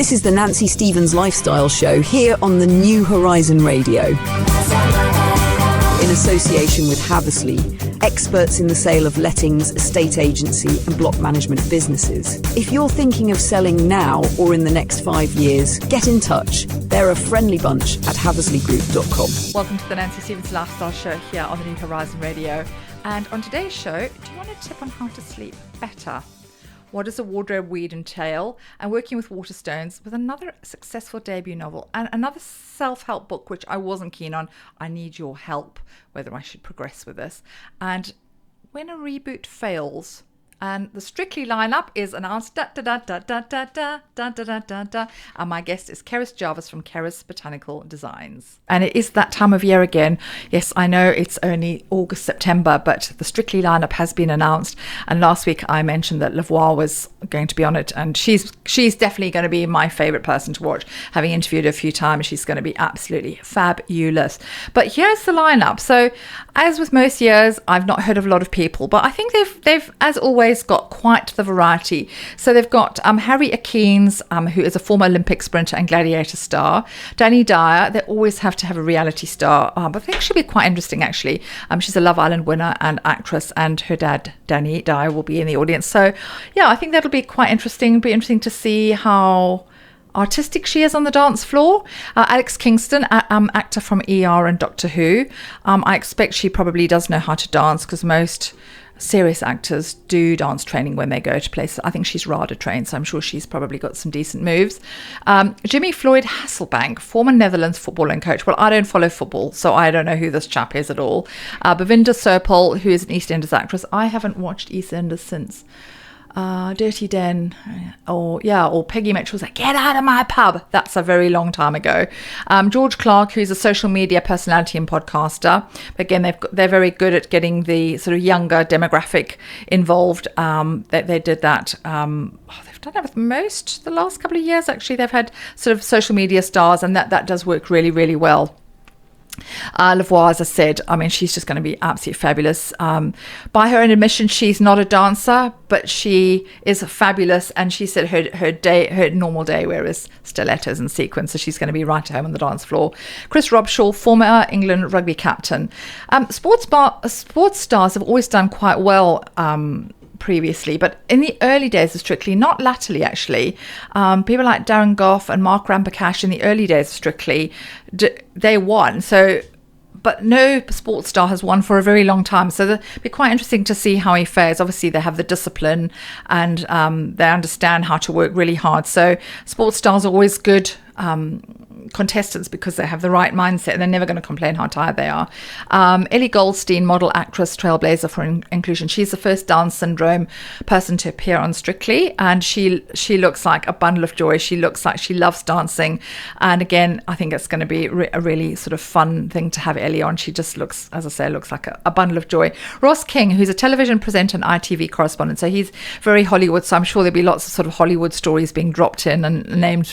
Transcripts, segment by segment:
This is the Nancy Stevens Lifestyle Show here on the New Horizon Radio. In association with Haversley, experts in the sale of lettings, estate agency and block management businesses. If you're thinking of selling now or in the next 5 years, get in touch. They're a friendly bunch at haversleygroup.com. Welcome to the Nancy Stevens Lifestyle Show here on the New Horizon Radio. And on today's show, do you want a tip on how to sleep better? What does a wardrobe weed entail? And working with Waterstones with another successful debut novel and another self-help book, which I wasn't keen on. I need your help, whether I should progress with this. And when a reboot fails, and the Strictly lineup is announced, and my guest is Cerus Jarvis from Cerus Botanical Designs. And it is that time of year again. Yes, I know it's only August, September, but the Strictly lineup has been announced. And last week I mentioned that Lavoie was going to be on it, and she's definitely going to be my favorite person to watch. Having interviewed her a few times, she's going to be absolutely fabulous. But here's the lineup. So, as with most years, I've not heard of a lot of people, but I think they've as always got quite the variety. So they've got Harry Akins, who is a former Olympic sprinter and gladiator star. Danny Dyer, they always have to have a reality star, but I think she'll be quite interesting actually. She's a Love Island winner and actress, and her dad, Danny Dyer, will be in the audience. So yeah, I think that'll be quite interesting. It'll be interesting to see how artistic she is on the dance floor. Alex Kingston, actor from ER and Doctor Who. I expect she probably does know how to dance, because most serious actors do dance training when they go to places. I think she's RADA trained, so I'm sure she's probably got some decent moves. Jimmy Floyd Hasselbank, former Netherlands footballer and coach. Well, I don't follow football, so I don't know who this chap is at all. Bhavinda Sopal, who is an EastEnders actress. I haven't watched EastEnders since Dirty Den, or Peggy Mitchell's like, "Get out of my pub." That's a very long time ago. George Clark, who's a social media personality and podcaster. Again, they're very good at getting the sort of younger demographic involved. They did that. They've done that with most the last couple of years. Actually, they've had sort of social media stars, and that does work really, really well. Lavoie, as I said, I mean, she's just going to be absolutely fabulous. By her own admission, she's not a dancer, but she is fabulous. And she said her normal day wear is stilettos and sequins, so she's going to be right at home on the dance floor. Chris Robshaw, former England rugby captain. Sports stars have always done quite well previously, but in the early days of Strictly, not latterly actually, people like Darren Goff and Mark Rampecash in the early days of Strictly, they won. So, but no sports star has won for a very long time. So it'll be quite interesting to see how he fares. Obviously, they have the discipline, and they understand how to work really hard. So sports stars are always good contestants, because they have the right mindset and they're never going to complain how tired they are. Ellie Goldstein, model, actress, trailblazer for inclusion. She's the first Down syndrome person to appear on Strictly, and she looks like a bundle of joy. She looks like she loves dancing, and again, I think it's going to be a really sort of fun thing to have Ellie on. She just looks, as I say, looks like a bundle of joy. Ross King, who's a television presenter and ITV correspondent, so he's very Hollywood, so I'm sure there'll be lots of sort of Hollywood stories being dropped in and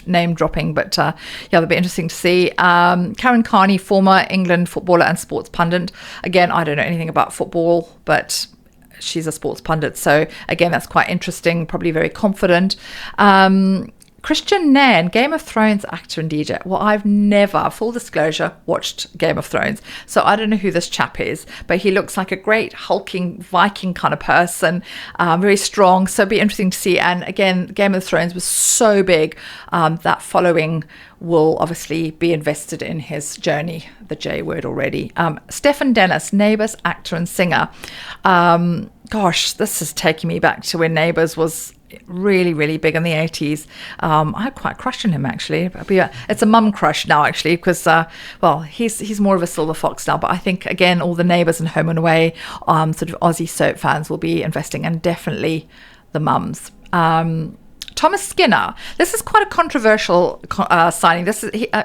name dropping, but yeah, they'll be interesting to see. Karen Carney, former England footballer and sports pundit. Again, I don't know anything about football, but she's a sports pundit, so again, that's quite interesting, probably very confident. Christian Nairn, Game of Thrones actor and DJ. Well, I've never, full disclosure, watched Game of Thrones, so I don't know who this chap is, but he looks like a great hulking Viking kind of person, very strong, so it'll be interesting to see. And again, Game of Thrones was so big, that following will obviously be invested in his journey, the J word already. Stefan Dennis, Neighbours actor and singer. Gosh, this is taking me back to when Neighbours was really, really big in the 80s. I had quite a crush on him, actually. It's a mum crush now, actually, because, he's more of a silver fox now. But I think, again, all the Neighbours and Home and Away sort of Aussie soap fans will be investing, and definitely the mums. Thomas Skinner. This is quite a controversial signing.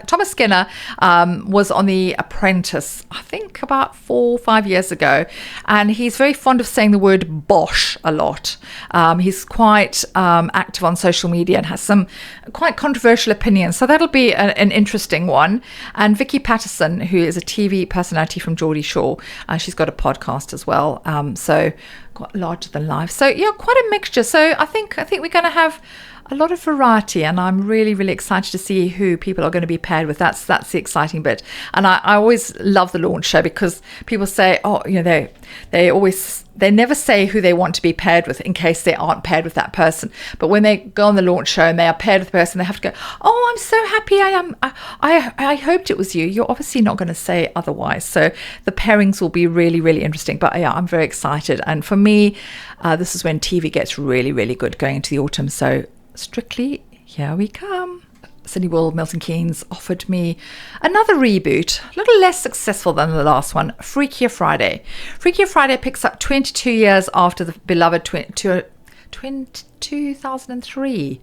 Thomas Skinner was on The Apprentice, I think about 4 or 5 years ago, and he's very fond of saying the word bosh a lot. He's quite active on social media and has some quite controversial opinions, so that'll be an interesting one. And Vicky Patterson, who is a TV personality from Geordie Shore, she's got a podcast as well, so quite larger than life. So yeah, quite a mixture. So I think we're going to have a lot of variety, and I'm really, really excited to see who people are going to be paired with. That's the exciting bit. And I always love the launch show because people say, oh, they never say who they want to be paired with in case they aren't paired with that person. But when they go on the launch show and they are paired with the person, they have to go, oh, I'm so happy I hoped it was you. You're obviously not going to say otherwise. So the pairings will be really, really interesting. But yeah, I'm very excited. And for me, this is when TV gets really, really good going into the autumn. So Strictly, here we come. Cineworld Milton Keynes offered me another reboot, a little less successful than the last one, Freakier Friday. Freakier Friday picks up 22 years after the beloved 2003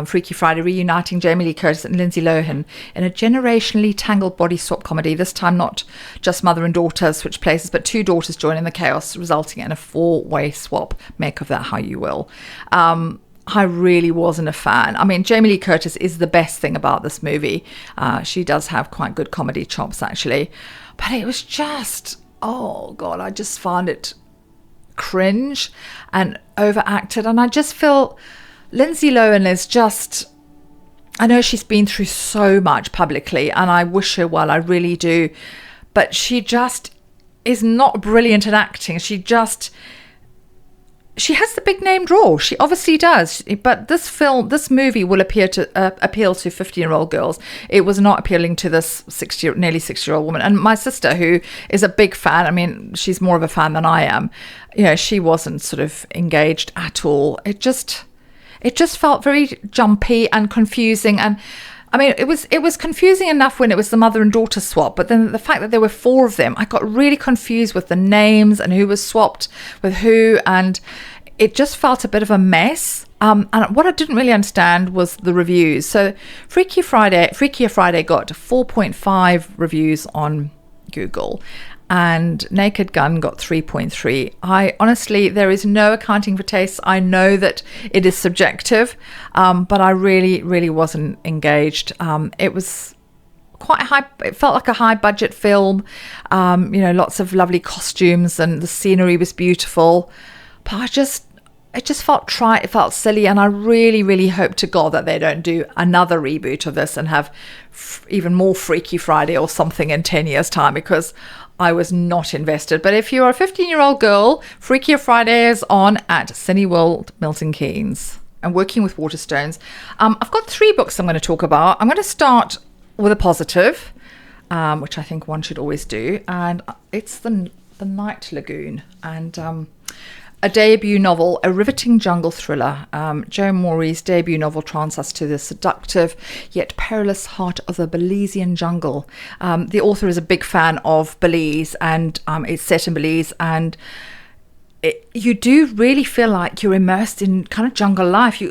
Freaky Friday, reuniting Jamie Lee Curtis and Lindsay Lohan in a generationally tangled body swap comedy. This time not just mother and daughter switch places, but two daughters join in the chaos, resulting in a four-way swap. Make of that how you will. I really wasn't a fan. I mean, Jamie Lee Curtis is the best thing about this movie. She does have quite good comedy chops, actually. But it was just, oh God, I just found it cringe and overacted. And I just feel Lindsay Lohan is just, I know she's been through so much publicly and I wish her well, I really do. But she just is not brilliant at acting. She has the big name draw. She obviously does. But this movie will appeal to 15-year-old girls. It was not appealing to this nearly 60-year-old woman. And my sister, who is a big fan, I mean, she's more of a fan than I am, she wasn't sort of engaged at all. It just felt very jumpy and confusing. And I mean, it was confusing enough when it was the mother and daughter swap, but then the fact that there were four of them, I got really confused with the names and who was swapped with who, and it just felt a bit of a mess. And what I didn't really understand was the reviews. So Freakier Friday got 4.5 reviews on Google, and Naked Gun got 3.3. Honestly, there is no accounting for tastes. I know that it is subjective, but I really, really wasn't engaged. It was quite high. It felt like a high budget film. Lots of lovely costumes and the scenery was beautiful. But it just felt trite. It felt silly, and I really, really hope to God that they don't do another reboot of this and have even more Freaky Friday or something in 10 years' time, because I was not invested. But if you're a 15-year-old girl, Freakier Friday is on at Cineworld Milton Keynes. I'm working with Waterstones. I've got 3 books I'm going to talk about. I'm going to start with a positive, which I think one should always do, and it's the Night Lagoon, and a debut novel, a riveting jungle thriller. Jo Morey's debut novel transports us to the seductive yet perilous heart of the Belizean jungle. The author is a big fan of Belize, and it's set in Belize, and you do really feel like you're immersed in kind of jungle life.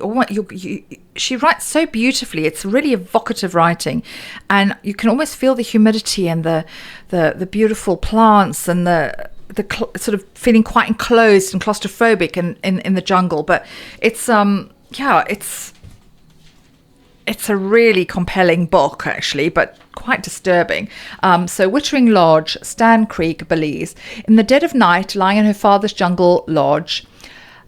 She writes so beautifully. It's really evocative writing, and you can almost feel the humidity and the beautiful plants and the sort of feeling quite enclosed and claustrophobic in the jungle. But it's it's a really compelling book, actually, but quite disturbing. So Wittering Lodge, Stan Creek, Belize. In the dead of night, lying in her father's jungle lodge,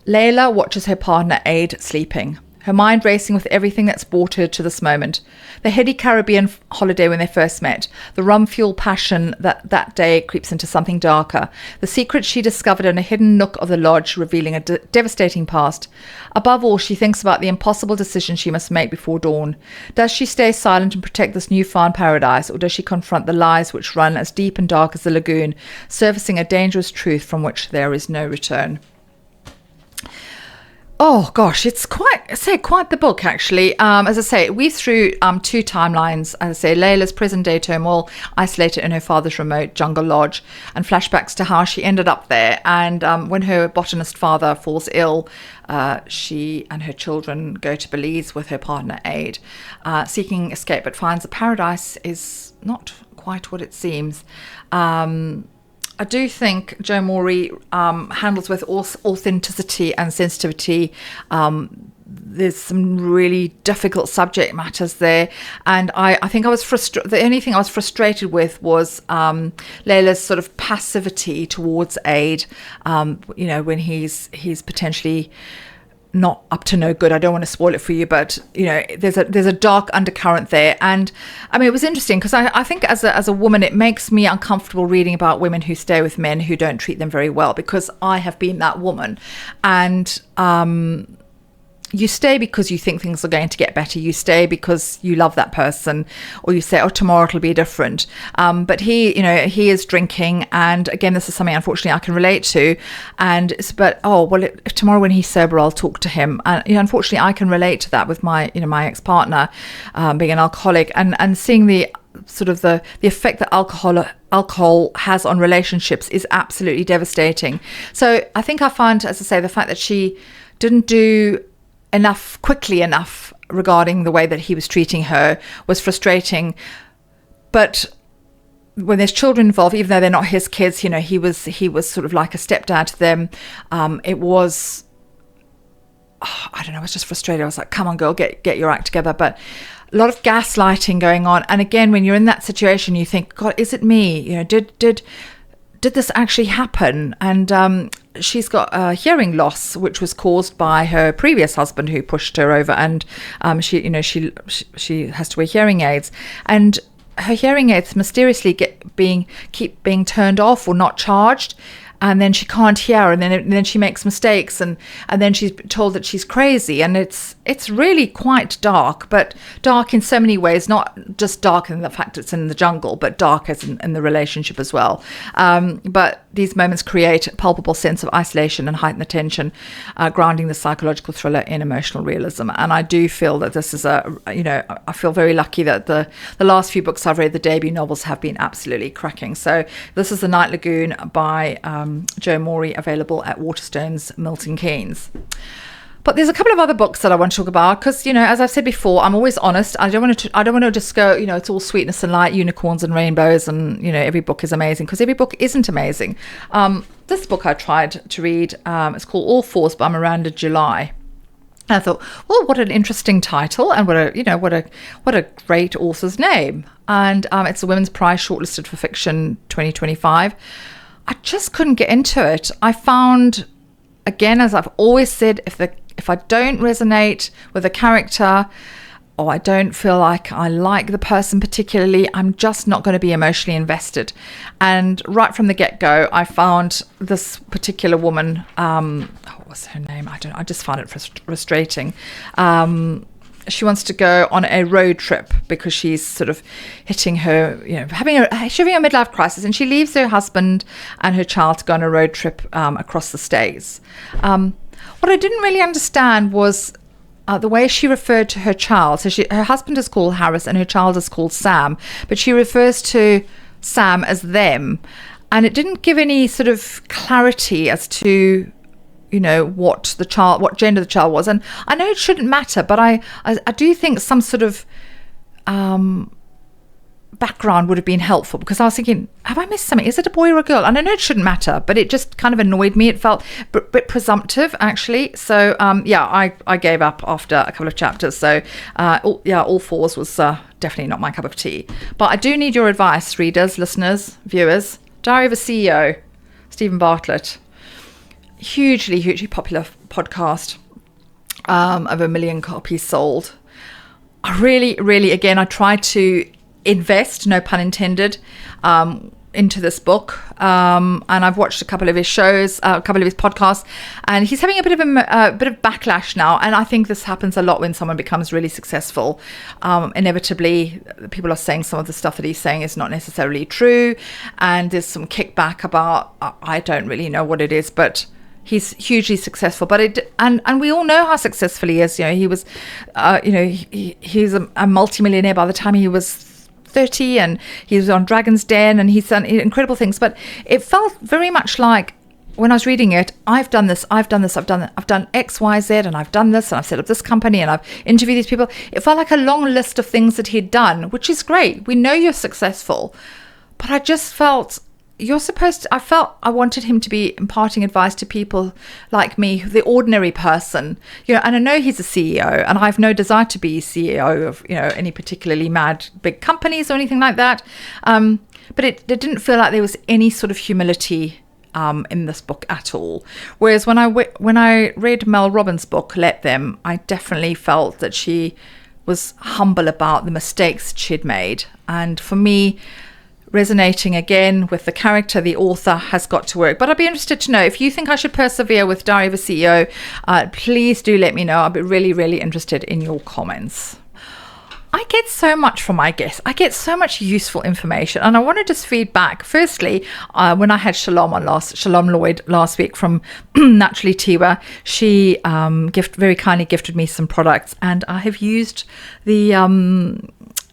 Layla watches her partner Aid sleeping, her mind racing with everything that's brought her to this moment. The heady Caribbean holiday when they first met, the rum-fueled passion that day creeps into something darker, the secret she discovered in a hidden nook of the lodge revealing a devastating past. Above all, she thinks about the impossible decision she must make before dawn. Does she stay silent and protect this newfound paradise, or does she confront the lies which run as deep and dark as the lagoon, surfacing a dangerous truth from which there is no return? Oh gosh, it's quite the book, actually. As I say, we through 2 timelines. As I say, Layla's present day turmoil, isolated in her father's remote jungle lodge, and flashbacks to how she ended up there. And when her botanist father falls ill, she and her children go to Belize with her partner Aid, seeking escape, but finds the paradise is not quite what it seems. I do think Jo Morey handles with authenticity and sensitivity. There's some really difficult subject matters there, and I think I was frustrated. The only thing I was frustrated with was Layla's sort of passivity towards Aid. When he's potentially not up to no good. I don't want to spoil it for you, but there's a dark undercurrent there. And I mean, it was interesting because I think as a woman, it makes me uncomfortable reading about women who stay with men who don't treat them very well, because I have been that woman. And you stay because you think things are going to get better. You stay because you love that person, or you say, oh, tomorrow it'll be different. But he is drinking. And again, this is something, unfortunately, I can relate to. If tomorrow when he's sober, I'll talk to him. And, unfortunately, I can relate to that with my ex-partner, being an alcoholic, and seeing the sort of the effect that alcohol has on relationships is absolutely devastating. So I think I find, as I say, the fact that she didn't do quickly enough regarding the way that he was treating her was frustrating. But when there's children involved, even though they're not his kids, he was sort of like a stepdad to them. It was, I don't know, I was just frustrated. I was like, come on, girl, get your act together. But a lot of gaslighting going on. And again, when you're in that situation, you think, God, is it me? Did this actually happen? And she's got a hearing loss, which was caused by her previous husband who pushed her over, and she has to wear hearing aids, and her hearing aids mysteriously keep being turned off or not charged. And then she can't hear, and then she makes mistakes, and then she's told that she's crazy, and it's really quite dark, but dark in so many ways, not just dark in the fact it's in the jungle, but dark as in the relationship as well. But these moments create a palpable sense of isolation and heighten the tension, grounding the psychological thriller in emotional realism. And I do feel that this is I feel very lucky that the last few books I've read, the debut novels, have been absolutely cracking. So this is The Night Lagoon by Jo Morey, available at Waterstones, Milton Keynes. But there's a couple of other books that I want to talk about because, as I've said before, I'm always honest. I don't want to just go, it's all sweetness and light, unicorns and rainbows, and every book is amazing, because every book isn't amazing. This book I tried to read, it's called All Fours by Miranda July. And I thought, well, what an interesting title, and what a great author's name. And it's a Women's Prize shortlisted for fiction 2025. I just couldn't get into it. I found, again, as I've always said, if I don't resonate with a character, or I don't feel like I like the person particularly, I'm just not going to be emotionally invested. And right from the get-go, I found this particular woman, what was her name? I just found it frustrating. She wants to go on a road trip because she's sort of hitting her, having a midlife crisis, and she leaves her husband and her child to go on a road trip across the States. What I didn't really understand was the way she referred to her child. So her husband is called Harris and her child is called Sam, but she refers to Sam as them, and it didn't give any sort of clarity as to what gender the child was. And I know it shouldn't matter, but I do think some sort of background would have been helpful, because I was thinking, have I missed something? Is it a boy or a girl? And I know it shouldn't matter, but it just kind of annoyed me. It felt a bit presumptive, actually. So I gave up after a couple of chapters. So All Fours was definitely not my cup of tea. But I do need your advice, readers, listeners, viewers. Diary of a CEO, Stephen Bartlett. Hugely popular podcast, over 1 million copies sold. I really, again, I tried to invest, no pun intended, into this book, and I've watched a couple of his shows, a couple of his podcasts, and he's having a bit of backlash now. And I think this happens a lot when someone becomes really successful. Inevitably, people are saying some of the stuff that he's saying is not necessarily true, and there's some kickback about, I don't really know what it is, but he's hugely successful. But and we all know how successful he is. He was, he's a multimillionaire by the time he was 30, and he was on Dragon's Den, and he's done incredible things. But it felt very much like, when I was reading it, I've done X, Y, Z, and I've done this, and I've set up this company, and I've interviewed these people. It felt like a long list of things that he'd done, which is great. We know you're successful, but I just felt I wanted him to be imparting advice to people like me, the ordinary person, and I know he's a CEO, and I have no desire to be CEO of, any particularly mad big companies or anything like that. But it didn't feel like there was any sort of humility in this book at all. Whereas when I read Mel Robbins' book, Let Them, I definitely felt that she was humble about the mistakes she'd made. And for me, resonating again with the character, the author has got to work. But I'd be interested to know if you think I should persevere with Diary of a CEO. Please do let me know. I'll be really, really interested in your comments. I get so much from my guests. I get so much useful information, and I want to just feed back. Firstly, when I had Shalom Lloyd last week from Naturally Tiwa, she very kindly gifted me some products, and I have used the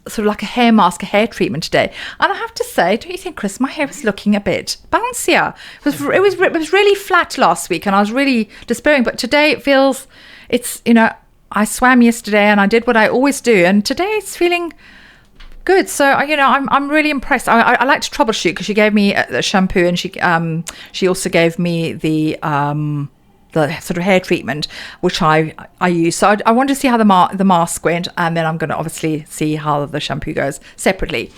sort of like a hair mask, a hair treatment today. And I have to say, don't you think, Chris, my hair was looking a bit bouncier? It was really flat last week, and I was really despairing. But today it's I swam yesterday and I did what I always do, and today it's feeling good. So I'm really impressed. I like to troubleshoot because she gave me a shampoo, and she also gave me the sort of hair treatment, which I use. So I want to see how the mask went, and then I'm going to obviously see how the shampoo goes separately.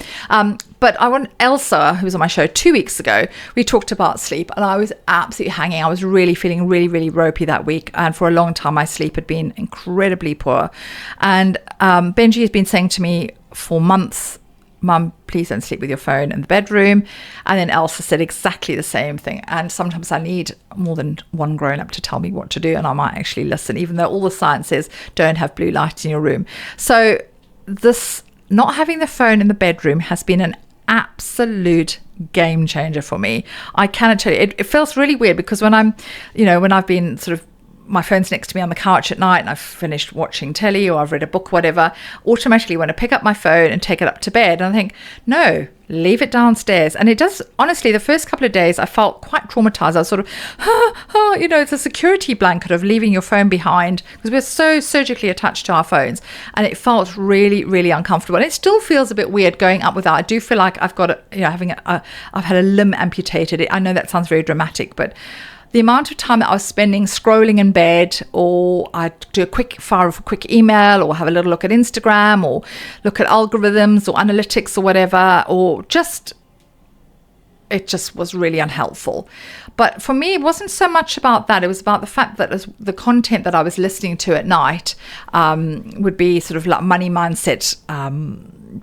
But I want Elsa, who was on my show 2 weeks ago, we talked about sleep, and I was absolutely hanging. I was really feeling really, really ropey that week. And for a long time, my sleep had been incredibly poor. And Benji has been saying to me for months, Mum, please don't sleep with your phone in the bedroom. And then Elsa said exactly the same thing. And sometimes I need more than one grown-up to tell me what to do, and I might actually listen, even though all the science says don't have blue light in your room. So this not having the phone in the bedroom has been an absolute game changer for me. I cannot tell you. It feels really weird because when I've been sort of, my phone's next to me on the couch at night and I've finished watching telly or I've read a book, whatever, automatically want to pick up my phone and take it up to bed. And I think, no, leave it downstairs. And it does, honestly, the first couple of days I felt quite traumatized. I was sort of, it's a security blanket of leaving your phone behind because we're so surgically attached to our phones. And it felt really, really uncomfortable. And it still feels a bit weird going up without. I do feel like I've got I've had a limb amputated. I know that sounds very dramatic, but the amount of time that I was spending scrolling in bed, or I'd do a quick email, or have a little look at Instagram, or look at algorithms or analytics or whatever, it just was really unhelpful. But for me, it wasn't so much about that. It was about the fact that the content that I was listening to at night would be sort of like money mindset,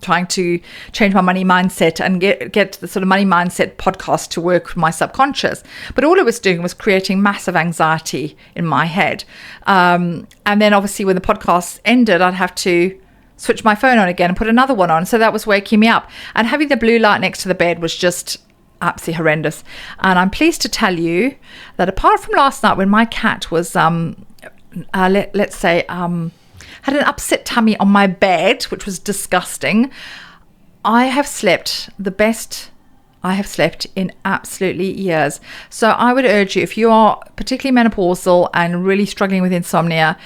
trying to change my money mindset and get the sort of money mindset podcast to work with my subconscious. But all it was doing was creating massive anxiety in my head. And then obviously when the podcast ended, I'd have to switch my phone on again and put another one on. So that was waking me up. And having the blue light next to the bed was just absolutely horrendous. And I'm pleased to tell you that apart from last night when my cat was, let's say, had an upset tummy on my bed, which was disgusting, I have slept the best I have slept in absolutely years. So I would urge you, if you are particularly menopausal and really struggling with insomnia,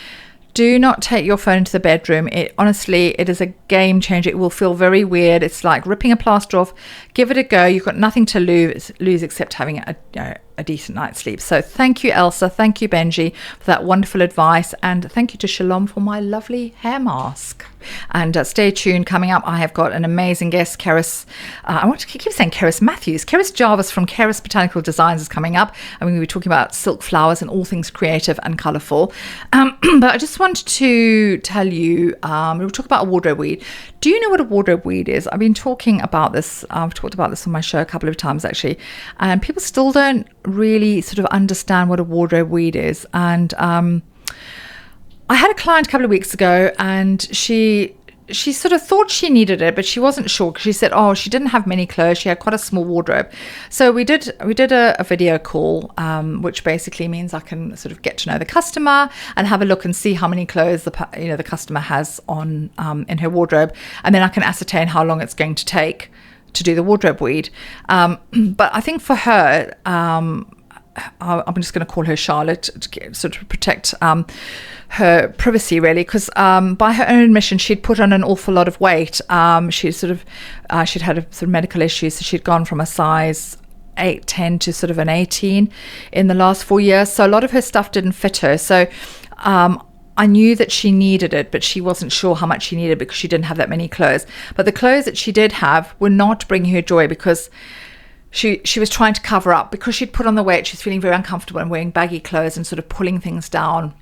do not take your phone into the bedroom. It is a game changer. It will feel very weird. It's like ripping a plaster off. Give it a go. You've got nothing to lose except having a decent night's sleep. So thank you, Elsa. Thank you, Benji, for that wonderful advice. And thank you to Shalom for my lovely hair mask. And stay tuned. Coming up, I have got an amazing guest, Cerus. I want to keep saying Cerus Matthews. Cerus Jarvis from Cerus Botanical Designs is coming up. And we're going to be talking about silk flowers and all things creative and colourful. But I just wanted to tell you, we'll talk about a wardrobe weed. Do you know what a wardrobe weed is? I've been talking about this. I've talked about this on my show a couple of times, actually. And people still don't really sort of understand what a wardrobe weed is. And I had a client a couple of weeks ago, and she sort of thought she needed it, but she wasn't sure because she said, she didn't have many clothes. She had quite a small wardrobe. So we did a video call, which basically means I can sort of get to know the customer and have a look and see how many clothes the customer has on in her wardrobe, and then I can ascertain how long it's going to take to do the wardrobe weed. But I think for her, I'm just going to call her Charlotte to sort of protect her privacy, really, because by her own admission, she'd put on an awful lot of weight. She'd had a sort of medical issues, so she'd gone from a size 10 to sort of an 18 in the last 4 years. So a lot of her stuff didn't fit her. So I knew that she needed it, but she wasn't sure how much she needed because she didn't have that many clothes. But the clothes that she did have were not bringing her joy because she was trying to cover up because she'd put on the weight. She was feeling very uncomfortable and wearing baggy clothes and sort of pulling things down.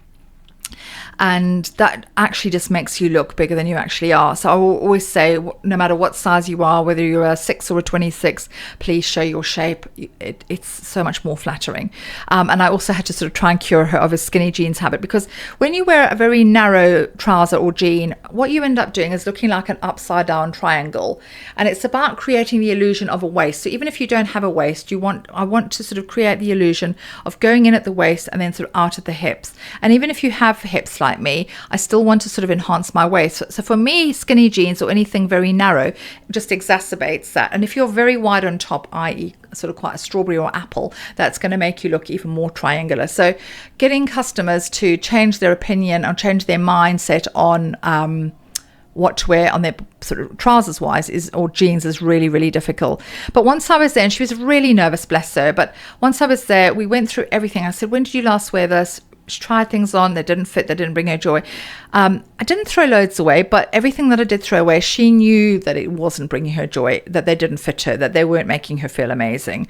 And that actually just makes you look bigger than you actually are. So I will always say, no matter what size you are, whether you're a 6 or a 26, please show your shape. It's so much more flattering. And I also had to sort of try and cure her of a skinny jeans habit, because when you wear a very narrow trouser or jean, what you end up doing is looking like an upside down triangle. And it's about creating the illusion of a waist. So even if you don't have a waist, I want to sort of create the illusion of going in at the waist and then sort of out at the hips. And even if you have hips like me, I still want to sort of enhance my waist. So for me, skinny jeans or anything very narrow just exacerbates that. And if you're very wide on top, i.e. sort of quite a strawberry or apple, that's going to make you look even more triangular. So getting customers to change their opinion or change their mindset on what to wear on their sort of trousers wise or jeans is really, really difficult. But once I was there, and she was really nervous, bless her, but once I was there, we went through everything. I said, when did you last wear this? She tried things on, they didn't fit, they didn't bring her joy. I didn't throw loads away, but everything that I did throw away, she knew that it wasn't bringing her joy, that they didn't fit her, that they weren't making her feel amazing.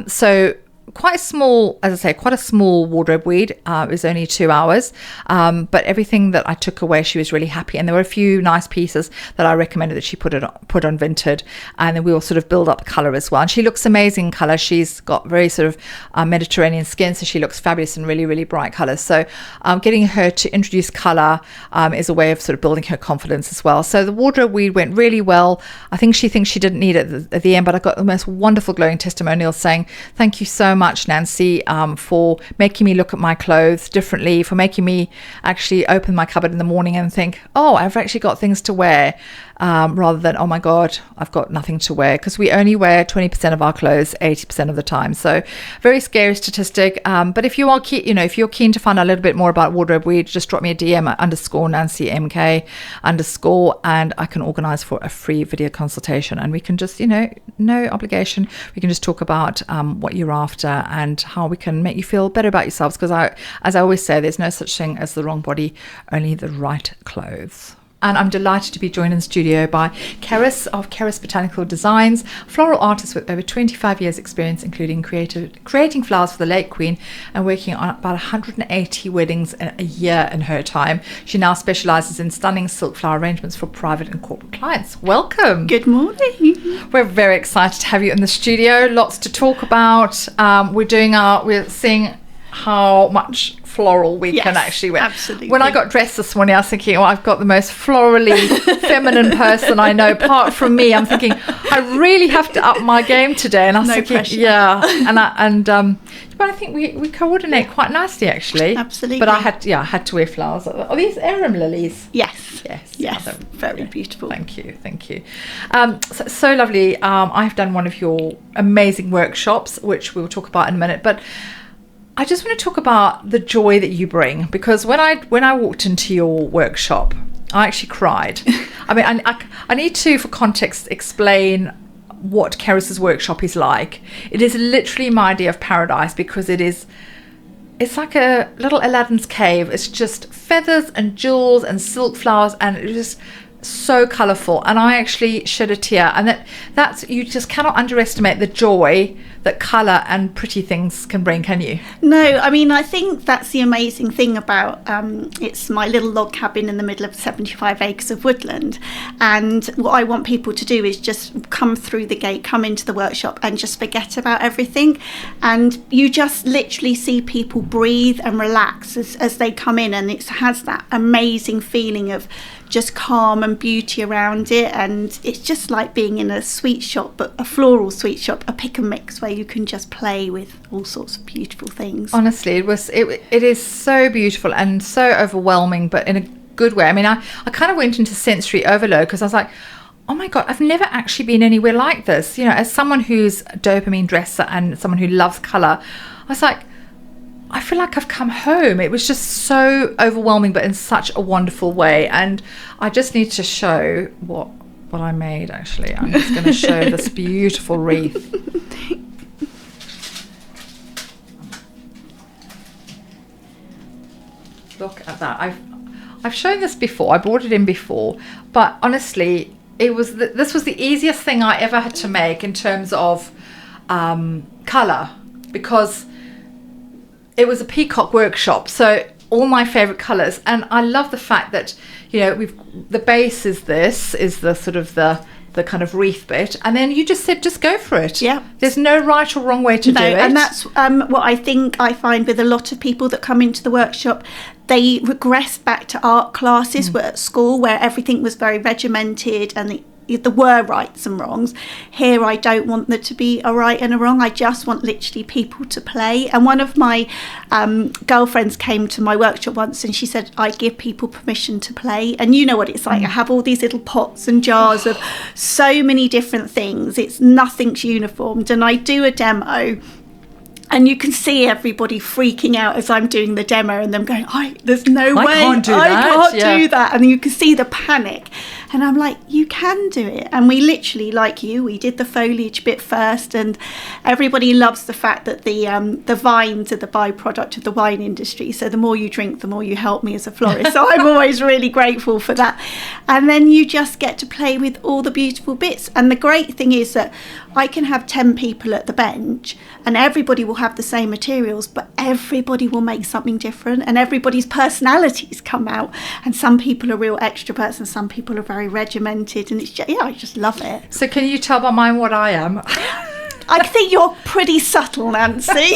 So quite a small, as I say, quite a small wardrobe weed. It was only 2 hours, but everything that I took away, she was really happy. And there were a few nice pieces that I recommended that she put on Vinted, and then we will sort of build up color as well. And she looks amazing in color. She's got very sort of Mediterranean skin, so she looks fabulous in really, really bright colors. So getting her to introduce color is a way of sort of building her confidence as well. So the wardrobe weed went really well. I think she thinks she didn't need it at the end, but I got the most wonderful glowing testimonials saying, thank you so much, Nancy, for making me look at my clothes differently, for making me actually open my cupboard in the morning and think, oh, I've actually got things to wear, rather than, oh my God, I've got nothing to wear, because we only wear 20% of our clothes 80% of the time. So very scary statistic. But if you are if you're keen to find out a little bit more about wardrobe weed, just drop me a DM at _NancyMK_ and I can organize for a free video consultation, and we can just, no obligation, we can just talk about what you're after and how we can make you feel better about yourselves, because as I always say, there's no such thing as the wrong body, only the right clothes. And I'm delighted to be joined in the studio by Cerus of Cerus Botanical Designs, floral artist with over 25 years experience, including creating flowers for the late Queen and working on about 180 weddings a year in her time. She now specialises in stunning silk flower arrangements for private and corporate clients. Welcome. Good morning. We're very excited to have you in the studio. Lots to talk about. We're seeing how much floral we can actually wear. Absolutely. When I got dressed this morning, I was thinking, I've got the most florally feminine person I know. Apart from me, I'm thinking I really have to up my game today. And I was thinking, pressure. yeah, but I think we coordinate quite nicely actually. Absolutely. But I had to wear flowers. Are these arum lilies? Yes. Yes. Very beautiful. Thank you. So lovely. I've done one of your amazing workshops, which we'll talk about in a minute, but I just want to talk about the joy that you bring, because when I walked into your workshop, I actually cried. I mean, I need to, for context, explain what Cerus's workshop is like. It is literally my idea of paradise, because it's like a little Aladdin's cave. It's just feathers and jewels and silk flowers, and it's just so colourful. And I actually shed a tear, and that's you just cannot underestimate the joy that colour and pretty things can bring, can you? No, I mean, I think that's the amazing thing about it's my little log cabin in the middle of 75 acres of woodland, and what I want people to do is just come through the gate, come into the workshop and just forget about everything, and you just literally see people breathe and relax as they come in, and it has that amazing feeling of just calm and beauty around it, and it's just like being in a sweet shop, but a floral sweet shop, a pick and mix where you can just play with all sorts of beautiful things. Honestly, it is so beautiful and so overwhelming, but in a good way. I mean, I kind of went into sensory overload, because I was like, oh my God, I've never actually been anywhere like this. As someone who's a dopamine dresser and someone who loves colour, I was like, I feel like I've come home. It was just so overwhelming, but in such a wonderful way. And I just need to show what I made, actually. I'm just going to show this beautiful wreath. Look at that. I've shown this before. I brought it in before. But honestly, this was the easiest thing I ever had to make in terms of colour, because it was a peacock workshop, so all my favourite colours. And I love the fact that, you know, the base is the sort of the kind of wreath bit, and then you just said just go for it. Yeah, there's no right or wrong way to do it. And that's what I think I find with a lot of people that come into the workshop. They regress back to art classes where at school, where everything was very regimented and there were rights and wrongs. Here I don't want there to be a right and a wrong. I just want literally people to play. And one of my girlfriends came to my workshop once and she said, I give people permission to play. And you know what it's like. I have all these little pots and jars of so many different things. It's nothing's uniformed. And I do a demo, and you can see everybody freaking out as I'm doing the demo and them going, there's no way I can't do that. And you can see the panic. And I'm like, you can do it. And we literally, like you, we did the foliage bit first. And everybody loves the fact that the vines are the byproduct of the wine industry. So the more you drink, the more you help me as a florist. So I'm always really grateful for that. And then you just get to play with all the beautiful bits. And the great thing is that I can have 10 people at the bench and everybody will have the same materials, but everybody will make something different and everybody's personalities come out. And some people are real extroverts and some people are very regimented, and it's just, I just love it. So can you tell by mine what I am? I think you're pretty subtle, Nancy.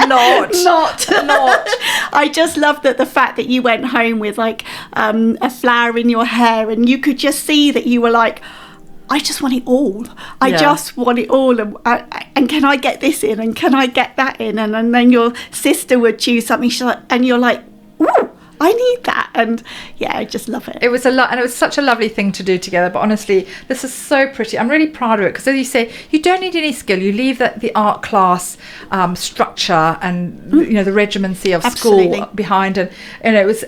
Not. I just love the fact that you went home with like a flower in your hair, and you could just see that you were like, I just want it all. I just want it all. And can I get this in? And can I get that in? And then your sister would choose something, and you're like, ooh, I need that. And I just love it. It was and it was such a lovely thing to do together. But honestly, this is so pretty. I'm really proud of it because, as you say, you don't need any skill. You leave the art class structure and the regimency of school behind, and it was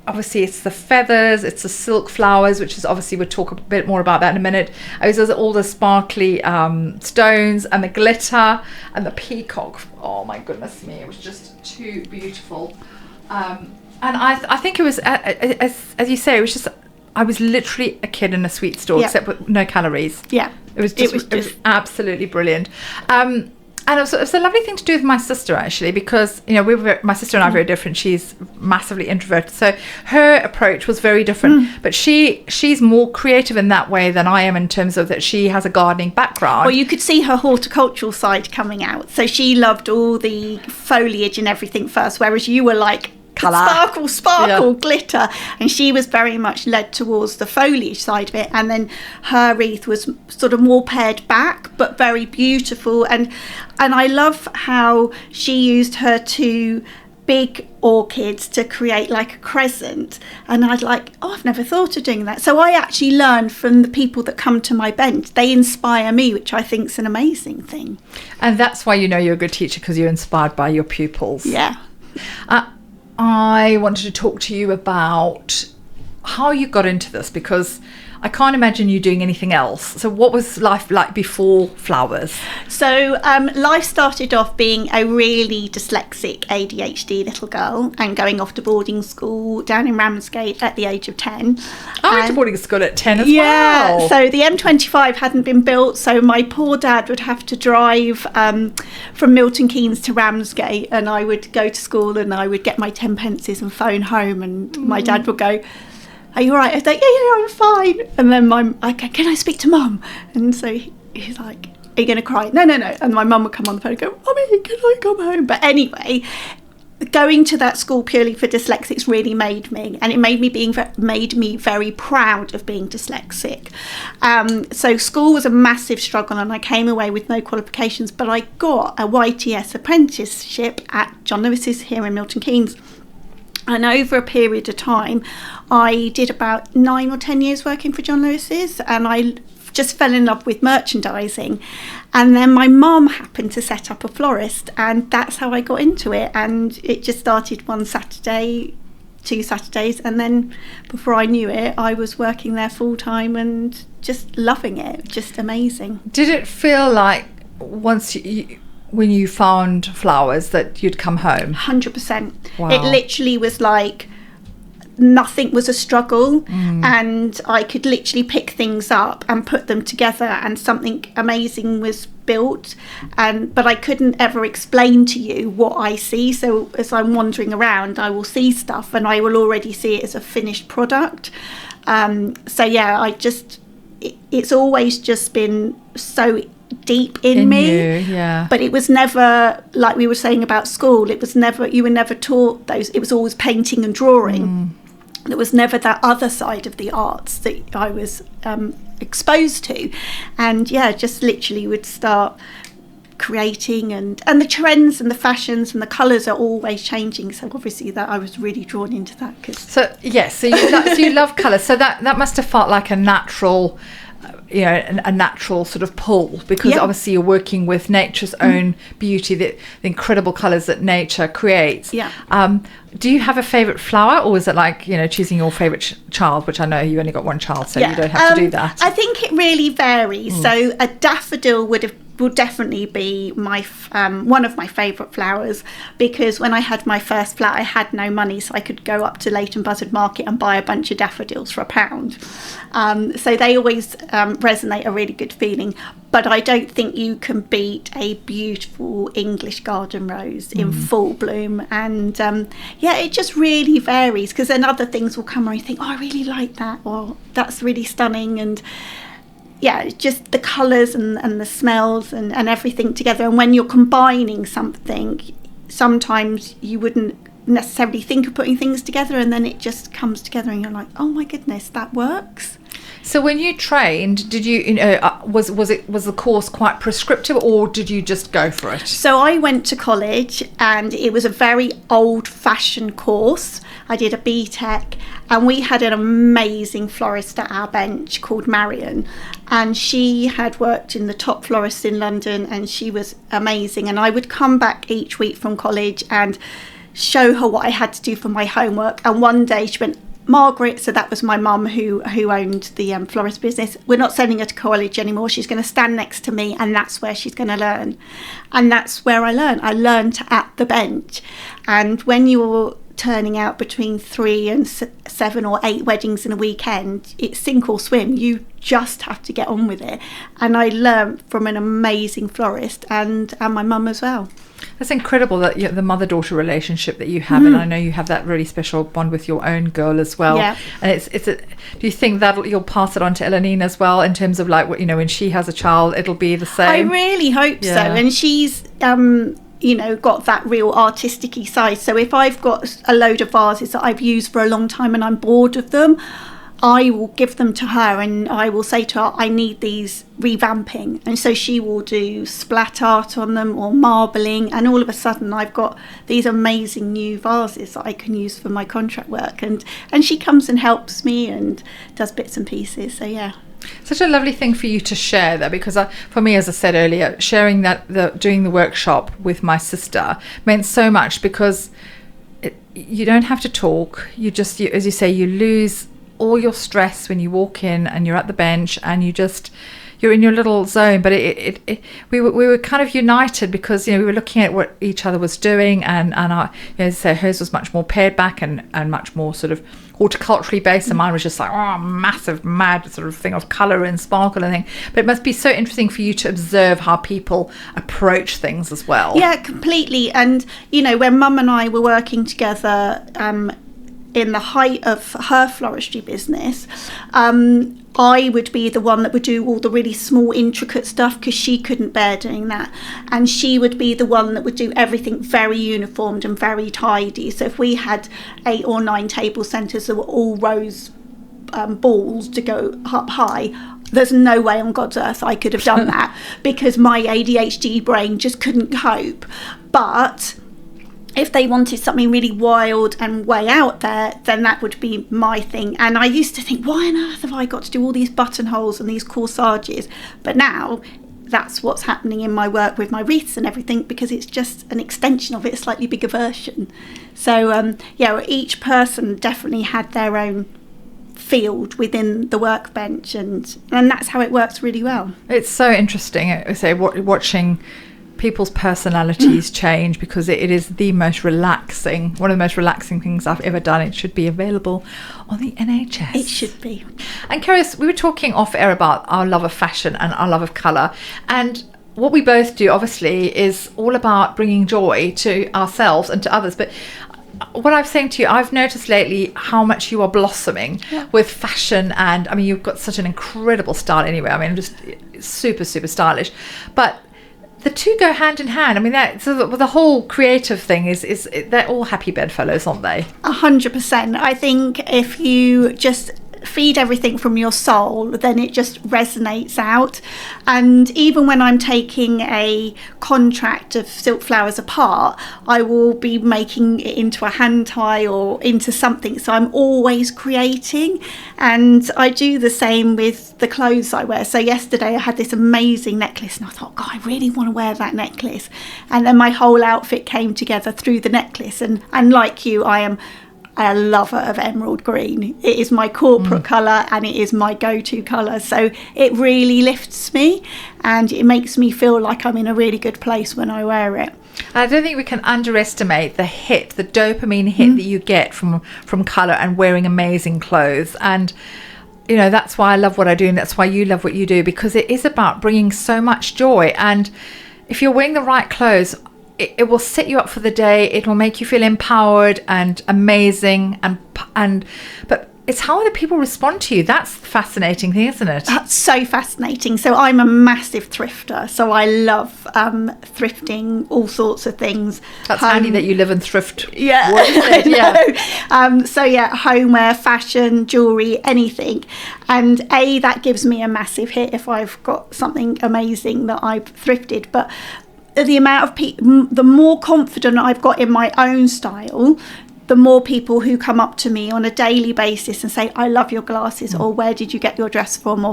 obviously it's the feathers, it's the silk flowers, which is obviously we'll talk a bit more about that in a minute. It was all the sparkly stones and the glitter and the peacock. Oh my goodness me, it was just too beautiful. And I think it was, as you say, it was just, I was literally a kid in a sweet store, except with no calories. Yeah. It was absolutely brilliant. And it was a lovely thing to do with my sister, actually, because, my sister and I are very different. She's massively introverted. So her approach was very different. But she's more creative in that way than I am, in terms of that she has a gardening background. Well, you could see her horticultural side coming out. So she loved all the foliage and everything first, whereas you were like, colour, sparkle, glitter, and she was very much led towards the foliage side of it. And then her wreath was sort of more pared back, but very beautiful. And I love how she used her two big orchids to create like a crescent, and I'd like, I've never thought of doing that. So I actually learn from the people that come to my bench. They inspire me, which I think is an amazing thing. And that's why you're a good teacher, because you're inspired by your pupils. Yeah. I wanted to talk to you about how you got into this, because I can't imagine you doing anything else. So what was life like before flowers? So life started off being a really dyslexic ADHD little girl and going off to boarding school down in Ramsgate at the age of 10. I went to boarding school at 10 as well. Yeah, so the M25 hadn't been built, so my poor dad would have to drive from Milton Keynes to Ramsgate, and I would go to school and I would get my 10 pences and phone home, and my dad would go, are you all right? I was like, yeah, I'm fine. And then can I speak to Mum? And so he's like, are you going to cry? No. And my mum would come on the phone and go, Mummy, can I come home? But anyway, going to that school purely for dyslexics really made me, and it made me very proud of being dyslexic. So school was a massive struggle, and I came away with no qualifications, but I got a YTS apprenticeship at John Lewis's here in Milton Keynes. And over a period of time, I did about 9 or 10 years working for John Lewis's, and I just fell in love with merchandising. And then my mum happened to set up a florist, and that's how I got into it. And it just started one Saturday, 2 Saturdays, and then before I knew it, I was working there full time and just loving it. Just amazing. Did it feel like when you found flowers that you'd come home? 100%. Wow. It literally was like nothing was a struggle, and I could literally pick things up and put them together and something amazing was built. But I couldn't ever explain to you what I see. So as I'm wandering around, I will see stuff and I will already see it as a finished product. So yeah, it's always just been so deep in me. Yeah. But it was never, like we were saying about school, you were never taught those. It was always painting and drawing. There was never that other side of the arts that I was exposed to. And yeah, just literally would start creating, and the trends and the fashions and the colours are always changing. So obviously that I was really drawn into that. So you love colour. So that must have felt like a natural, a natural sort of pull, because obviously you're working with nature's own beauty, the incredible colours that nature creates. Do you have a favourite flower, or is it like choosing your favourite child, which I know you only got one child, so you don't have to do that? I think it really varies. So a daffodil will definitely be my one of my favourite flowers, because when I had my first flat I had no money, so I could go up to Leighton Buzzard Market and buy a bunch of daffodils for £1. So they always resonate a really good feeling. But I don't think you can beat a beautiful English garden rose in full bloom. And it just really varies, because then other things will come and you think, oh, I really like that, or that's really stunning. And yeah, just the colours and the smells and everything together. And when you're combining something, sometimes you wouldn't necessarily think of putting things together, and then it just comes together and you're like, oh my goodness, that works. So when you trained, did you, was the course quite prescriptive, or did you just go for it? So I went to college, and it was a very old-fashioned course. I did a BTEC, and we had an amazing florist at our bench called Marion, and she had worked in the top florists in London, and she was amazing. And I would come back each week from college and show her what I had to do for my homework. And one day she went, Margaret, so that was my mum who owned the florist business, we're not sending her to college anymore, she's going to stand next to me, and that's where she's going to learn. And that's where I learned at the bench. And when you're turning out between 3 and 7 or 8 weddings in a weekend, it's sink or swim. You just have to get on with it. And I learned from an amazing florist, and my mum as well. That's incredible, that the mother-daughter relationship that you have, and I know you have that really special bond with your own girl as well. Yeah. And do you think that you'll pass it on to Elanine as well, in terms of like, when she has a child, it'll be the same? I really hope so. And she's got that real artistic-y side. So if I've got a load of vases that I've used for a long time and I'm bored of them, I will give them to her, and I will say to her, I need these revamping. And so she will do splat art on them or marbling, and all of a sudden I've got these amazing new vases that I can use for my contract work. And she comes and helps me and does bits and pieces. So yeah. Such a lovely thing for you to share that, because for me, as I said earlier, sharing doing the workshop with my sister meant so much, because you don't have to talk. You just, as you say, you lose all your stress when you walk in and you're at the bench and you're in your little zone. But we were kind of united, because we were looking at what each other was doing, and so hers was much more pared back and much more sort of horticulturally based, and mine was just like massive mad sort of thing of colour and sparkle and thing. But it must be so interesting for you to observe how people approach things as well. Yeah, completely. And when Mum and I were working together in the height of her floristry business, I would be the one that would do all the really small intricate stuff, because she couldn't bear doing that, and she would be the one that would do everything very uniformed and very tidy. So if we had 8 or 9 table centres that were all rose balls to go up high, there's no way on God's earth I could have done that, because my ADHD brain just couldn't cope. But if they wanted something really wild and way out there, then that would be my thing. And I used to think, why on earth have I got to do all these buttonholes and these corsages? But now that's what's happening in my work with my wreaths and everything, because it's just an extension of it, a slightly bigger version. So each person definitely had their own field within the workbench, and that's how it works really well. It's so interesting, I say, watching people's personalities change, because it is the most relaxing, one of the most relaxing things I've ever done. It should be available on the NHS. It should be. And Cerus, we were talking off air about our love of fashion and our love of colour, and what we both do obviously is all about bringing joy to ourselves and to others. But what I'm saying to you, I've noticed lately how much you are blossoming with fashion, and I mean, you've got such an incredible style anyway. I mean, just super stylish, but the two go hand in hand. I mean, the whole creative thing is they're all happy bedfellows, aren't they? 100%. I think if you just feed everything from your soul, then it just resonates out. And even when I'm taking a contract of silk flowers apart, I will be making it into a hand tie or into something. So I'm always creating, and I do the same with the clothes I wear. So yesterday I had this amazing necklace, and I thought, God, I really want to wear that necklace. And then my whole outfit came together through the necklace. And like you, I am a lover of emerald green. It is my corporate colour, and it is my go-to colour. So it really lifts me, and it makes me feel like I'm in a really good place when I wear it. I don't think we can underestimate the dopamine hit that you get from colour and wearing amazing clothes. And you know, that's why I love what I do, and that's why you love what you do, because it is about bringing so much joy. And if you're wearing the right clothes, it will set you up for the day. It will make you feel empowered and amazing, but it's how other people respond to you. That's the fascinating thing, isn't it? That's so fascinating. So I'm a massive thrifter, so I love thrifting all sorts of things. That's handy that you live in thrift. Yeah. What is it? Yeah. So yeah, homeware, fashion, jewellery, anything. And that gives me a massive hit if I've got something amazing that I've thrifted. But the amount of people, the more confident I've got in my own style, the more people who come up to me on a daily basis and say, I love your glasses, or where did you get your dress from?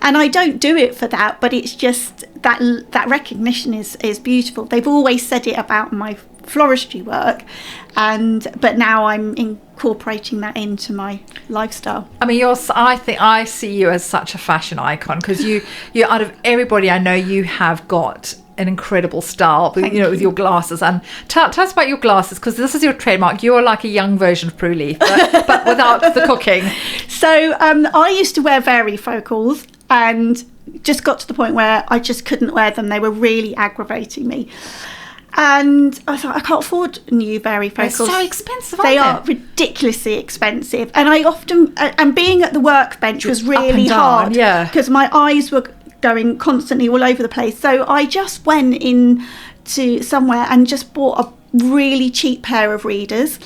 And I don't do it for that, but it's just that recognition is beautiful. They've always said it about my floristry work, but now I'm incorporating that into my lifestyle. I mean, I think I see you as such a fashion icon, because you out of everybody I know, you have got an incredible style, with your glasses. And tell us about your glasses, because this is your trademark. You're like a young version of Prue Leaf, but without the cooking. So I used to wear varifocals, and just got to the point where I just couldn't wear them. They were really aggravating me. And I thought, I can't afford new varifocals. They're so expensive, They aren't are ridiculously expensive. And I often, and being at the workworkbench was really hard, because my eyes were going constantly all over the place. So I just went into somewhere and just bought a really cheap pair of readers,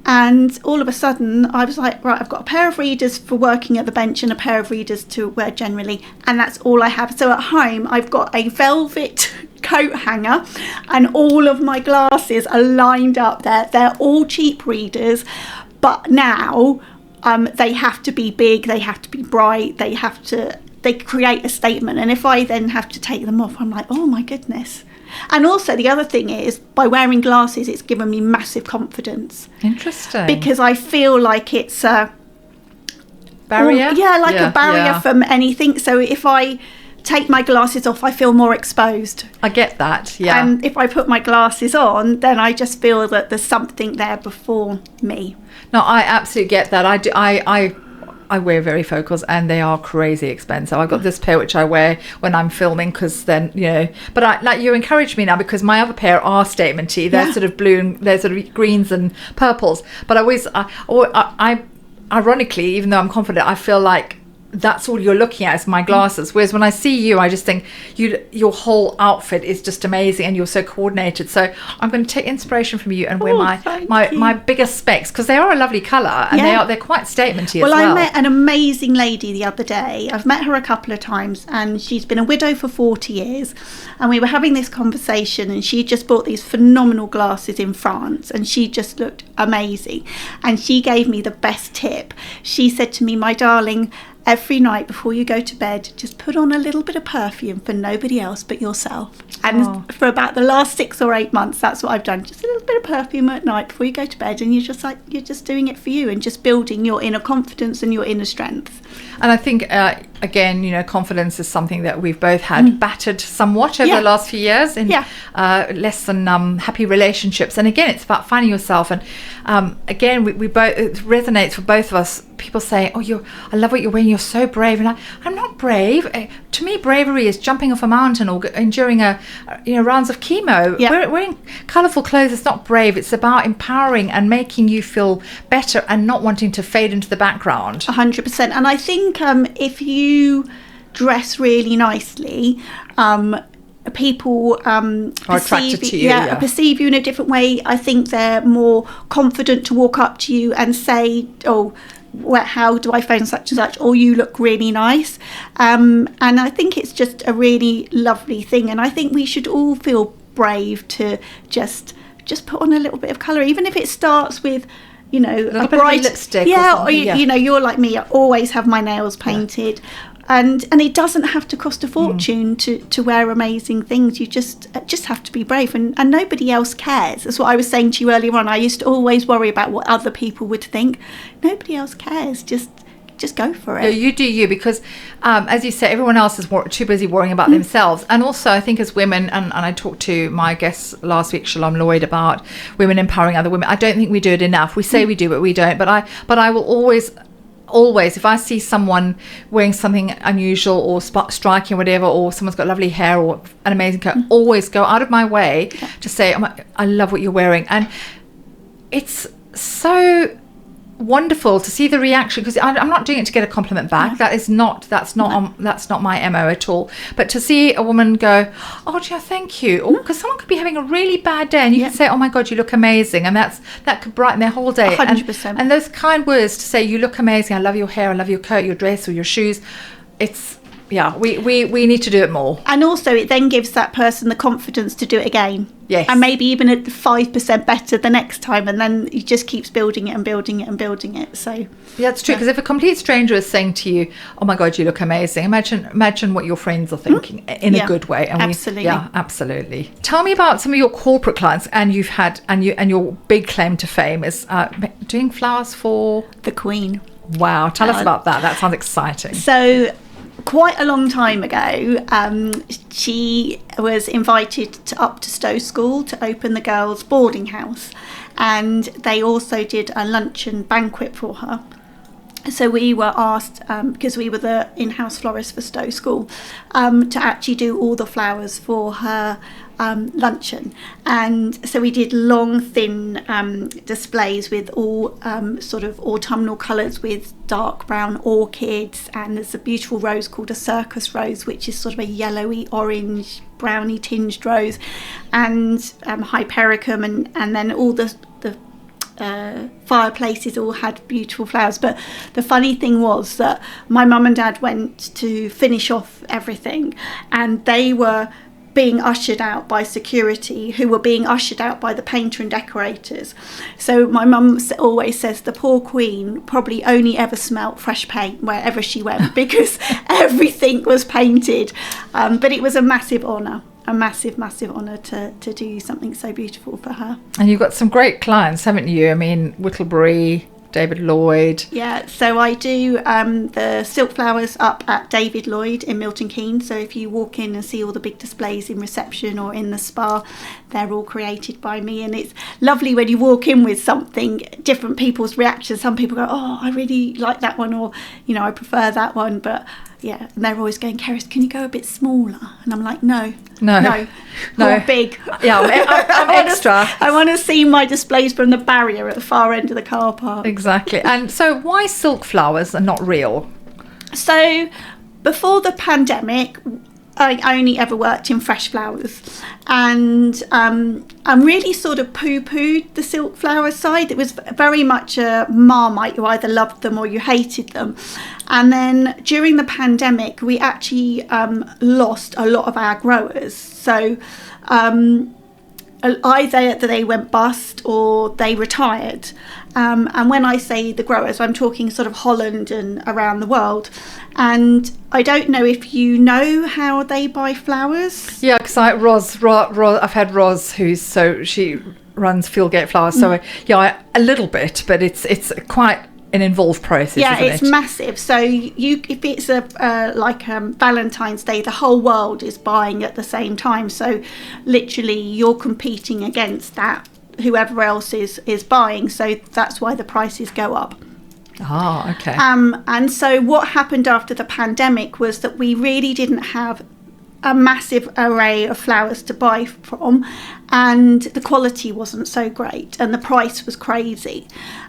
and all of a sudden I was like, right, I've got a pair of readers for working at the bench and a pair of readers to wear generally, and that's all I have. So at home I've got a velvet coat hanger, and all of my glasses are lined up there. They're all cheap readers, but now they have to be big, they have to be bright, they create a statement. And if I then have to take them off, I'm like, oh my goodness. And also the other thing is, by wearing glasses, it's given me massive confidence. Interesting. Because I feel like it's a barrier. A barrier from anything. So if I take my glasses off, I feel more exposed. I get that. Yeah. And if I put my glasses on, then I just feel that there's something there before me. No, I absolutely get that. I do. I wear varifocals, and they are crazy expensive. I've got this pair which I wear when I'm filming, because then, but you encourage me now, because my other pair are statementy. They're sort of blue, and they're sort of greens and purples. But I ironically, even though I'm confident, I feel like that's all you're looking at is my glasses. Whereas when I see you, I just think your whole outfit is just amazing, and you're so coordinated. So I'm going to take inspiration from you and wear my biggest specs, because they are a lovely colour, and they're quite statementy as well. Well, I met an amazing lady the other day. I've met her a couple of times, and she's been a widow for 40 years. And we were having this conversation, and she just bought these phenomenal glasses in France, and she just looked amazing. And she gave me the best tip. She said to me, my darling, every night before you go to bed, just put on a little bit of perfume for nobody else but yourself. And for about the last 6 or 8 months, that's what I've done. Just a little bit of perfume at night before you go to bed, and you're just doing it for you, and just building your inner confidence and your inner strength. And I think again, confidence is something that we've both had battered somewhat over the last few years in less than happy relationships. And again, it's about finding yourself. And again, we both, it resonates for both of us. People say, I love what you're wearing, you're so brave. And I'm not brave. To me, bravery is jumping off a mountain or enduring rounds of chemo. Wearing colourful clothes is not brave. It's about empowering and making you feel better and not wanting to fade into the background. 100%. And I think if you dress really nicely, people are attracted to you. Perceive you in a different way. I think they're more confident to walk up to you and say, how do I phone such and such, or you look really nice. And I think it's just a really lovely thing, and I think we should all feel brave to just put on a little bit of colour, even if it starts with a bright lipstick. Or you're like me, I always have my nails painted. And it doesn't have to cost a fortune to wear amazing things. You just have to be brave, and nobody else cares. That's what I was saying to you earlier on. I used to always worry about what other people would think. Nobody else cares. Just go for it. Yeah, you do you, because as you say, everyone else is too busy worrying about themselves. And also, I think as women, and I talked to my guest last week, Shalom Lloyd, about women empowering other women. I don't think we do it enough. We say we do, but we don't. But I will always, if I see someone wearing something unusual or striking or whatever, or someone's got lovely hair or an amazing coat, always go out of my way to say, I love what you're wearing. And it's so wonderful to see the reaction, because I'm not doing it to get a compliment back. That's not my MO at all. But to see a woman go, thank you, or because someone could be having a really bad day and you can say, oh my God, you look amazing, and that could brighten their whole day. 100%. And those kind words to say, you look amazing, I love your hair, I love your coat, your dress, or your shoes. It's we need to do it more. And also, it then gives that person the confidence to do it again. Yes. And maybe even at 5% better the next time, and then it just keeps building it and building it and building it. So that's true, because if a complete stranger is saying to you, oh my God, you look amazing, imagine what your friends are thinking in a good way. And absolutely. Absolutely. Tell me about some of your corporate clients, and you've had and your big claim to fame is doing flowers for the Queen. Wow, tell us about that. That sounds exciting. So quite a long time ago, she was invited up to Stowe School to open the girls' boarding house, and they also did a luncheon banquet for her. So we were asked, because we were the in-house florist for Stowe School, to actually do all the flowers for her luncheon. And so we did long, thin displays with all sort of autumnal colours with dark brown orchids, and there's a beautiful rose called a circus rose, which is sort of a yellowy orange browny tinged rose, and hypericum, and then all the fireplaces all had beautiful flowers. But the funny thing was that my mum and dad went to finish off everything, and they were being ushered out by security, who were being ushered out by the painter and decorators. So my mum always says the poor Queen probably only ever smelt fresh paint wherever she went, because everything was painted. But it was a massive honour. A massive honour to do something so beautiful for her. And you've got some great clients, haven't you? I mean, Whittlebury, David Lloyd. Yeah, so I do the silk flowers up at David Lloyd in Milton Keynes. So if you walk in and see all the big displays in reception or in the spa, they're all created by me. And it's lovely when you walk in with something, different people's reactions. Some people go, oh, I really like that one, or, I prefer that one. But yeah, and they're always going, Cerus, can you go a bit smaller? And I'm like, no, big. Yeah, I'm extra. I want to see my displays from the barrier at the far end of the car park. Exactly. And so why silk flowers are not real? So before the pandemic, I only ever worked in fresh flowers, and I really sort of poo-pooed the silk flower side. It was very much a Marmite. You either loved them or you hated them. And then during the pandemic, we actually lost a lot of our growers. So either they went bust or they retired. And when I say the growers, I'm talking sort of Holland and around the world. And I don't know if you know how they buy flowers. Yeah, because I've had Roz, she runs Fieldgate Flowers. So yeah, a little bit, but it's quite an involved process, yeah, isn't it's it? massive. So if it's Valentine's Day, the whole world is buying at the same time. So literally you're competing against that, whoever else is buying. So that's why the prices go up. Ah, okay. And so what happened after the pandemic was that we really didn't have a massive array of flowers to buy from, and the quality wasn't so great and the price was crazy.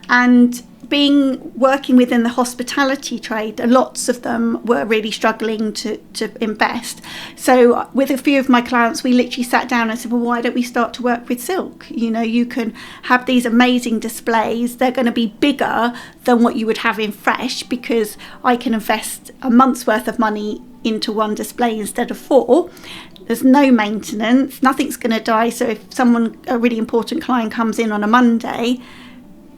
And working within the hospitality trade, lots of them were really struggling to invest. So with a few of my clients, we literally sat down and said, well, why don't we start to work with silk? You know, you can have these amazing displays. They're going to be bigger than what you would have in fresh, because I can invest a month's worth of money into one display instead of 4. There's no maintenance, nothing's going to die. So if a really important client comes in on a Monday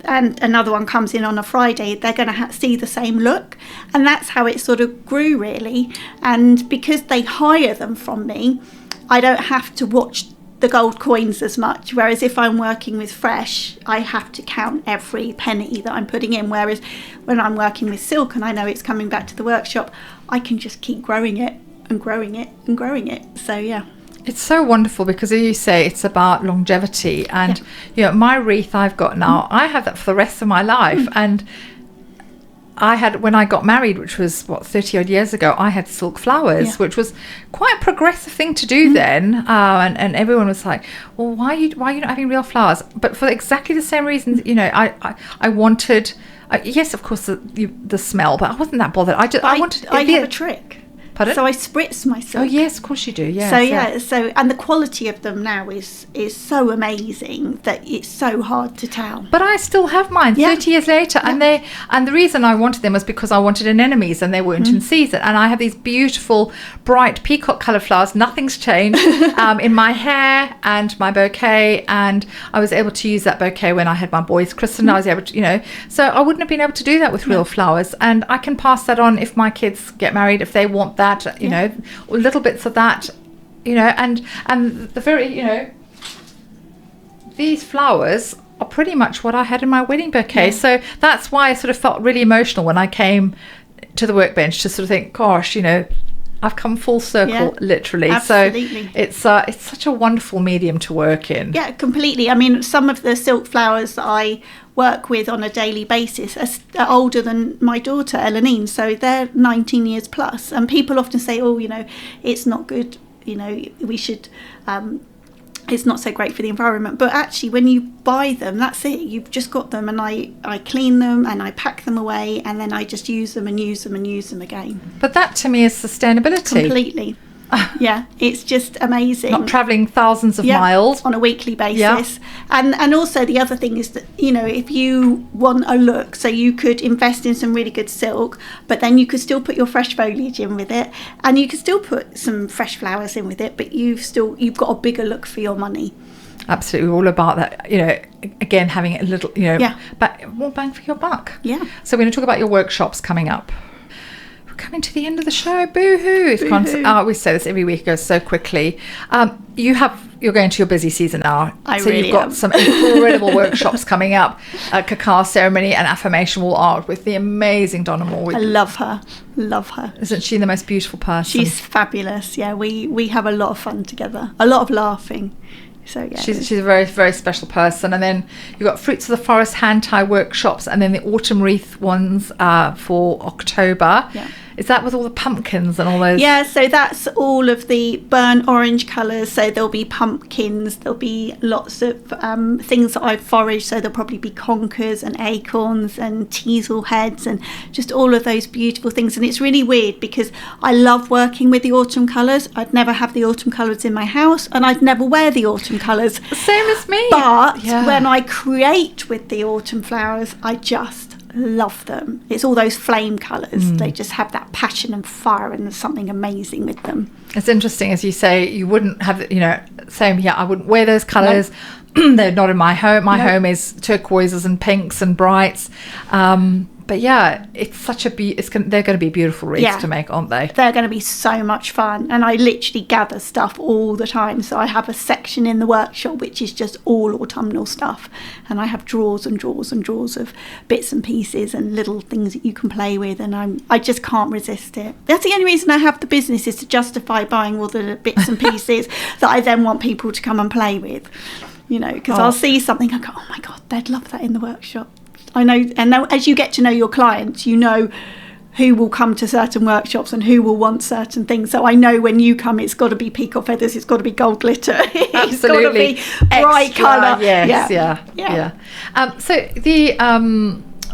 and another one comes in on a Friday, they're going to see the same look. And that's how it sort of grew, really. And because they hire them from me, I don't have to watch the gold coins as much, whereas if I'm working with fresh, I have to count every penny that I'm putting in. Whereas when I'm working with silk and I know it's coming back to the workshop, I can just keep growing it and growing it and growing it. So yeah, it's so wonderful, because as you say, it's about longevity. And you know, my wreath I've got now, I have that for the rest of my life. And I had, when I got married, which was 30 odd years ago, I had silk flowers, which was quite a progressive thing to do then. And everyone was like, well, why are you not having real flowers? But for exactly the same reasons, you know, I wanted, yes, of course, the smell, but I wasn't that bothered. I have a trick. Pardon? So I spritz my silk. Oh yes, of course you do. Yes, so and the quality of them now is so amazing that it's so hard to tell. But I still have mine 30 years later, and the reason I wanted them was because I wanted anemones and they weren't in season. And I have these beautiful bright peacock colour flowers. Nothing's changed in my hair and my bouquet, and I was able to use that bouquet when I had my boys christened. I was able to, you know, so I wouldn't have been able to do that with real flowers, and I can pass that on if my kids get married, if they want that. You know, little bits of that, you know, and the very, you know, these flowers are pretty much what I had in my wedding bouquet. So that's why I sort of felt really emotional when I came to the workbench to sort of think, gosh, you know, I've come full circle, literally. Absolutely. So it's such a wonderful medium to work in. Yeah, completely. I mean, some of the silk flowers that I work with on a daily basis are older than my daughter, Elenine. So they're 19 years plus. And people often say, oh, you know, it's not good. You know, we should... it's not so great for the environment, but actually when you buy them, that's it, you've just got them, and I clean them and I pack them away, and then I just use them and use them and use them again. But that to me is sustainability. Completely. Yeah, it's just amazing. Not travelling thousands of miles on a weekly basis. And also the other thing is that, you know, if you want a look, so you could invest in some really good silk, but then you could still put your fresh foliage in with it, and you could still put some fresh flowers in with it, but you've got a bigger look for your money. Absolutely, we're all about that, you know, again, having a little, you know, more bang for your buck. Yeah. So we're going to talk about your workshops coming up. Coming to the end of the show, boo-hoo. We say this every week, it goes so quickly. You're going to your busy season now, you've got some incredible workshops coming up, cacao ceremony and affirmation wall art with the amazing Donna Moore. I love her. Isn't she the most beautiful person? She's fabulous. Yeah, we have a lot of fun together, a lot of laughing. So yeah, she's a very, very special person. And then you've got Fruits of the Forest hand tie workshops, and then the autumn wreath ones for October. Yeah. Is that with all the pumpkins and all those? Yeah, so that's all of the burnt orange colours. So there'll be pumpkins, there'll be lots of things that I've foraged. So there'll probably be conkers and acorns and teasel heads and just all of those beautiful things. And it's really weird because I love working with the autumn colours. I'd never have the autumn colours in my house, and I'd never wear the autumn colours. Same as me. But when I create with the autumn flowers, I just love them. It's all those flame colours. They just have that passion and fire, and there's something amazing with them. It's interesting, as you say, you wouldn't have, you know, same here, I wouldn't wear those colours. They're not in my home. My home is turquoises and pinks and brights. But yeah, it's such a they're going to be beautiful wreaths to make, aren't they? They're going to be so much fun, and I literally gather stuff all the time. So I have a section in the workshop which is just all autumnal stuff, and I have drawers and drawers and drawers of bits and pieces and little things that you can play with, and I just can't resist it. That's the only reason I have the business, is to justify buying all the bits and pieces that I then want people to come and play with, because I'll see something, I go, oh my God, they'd love that in the workshop. I know, and now as you get to know your clients, you know who will come to certain workshops and who will want certain things. So I know when you come, it's got to be peacock feathers, it's got to be gold glitter, it's got to be bright colour. Yes, yeah. So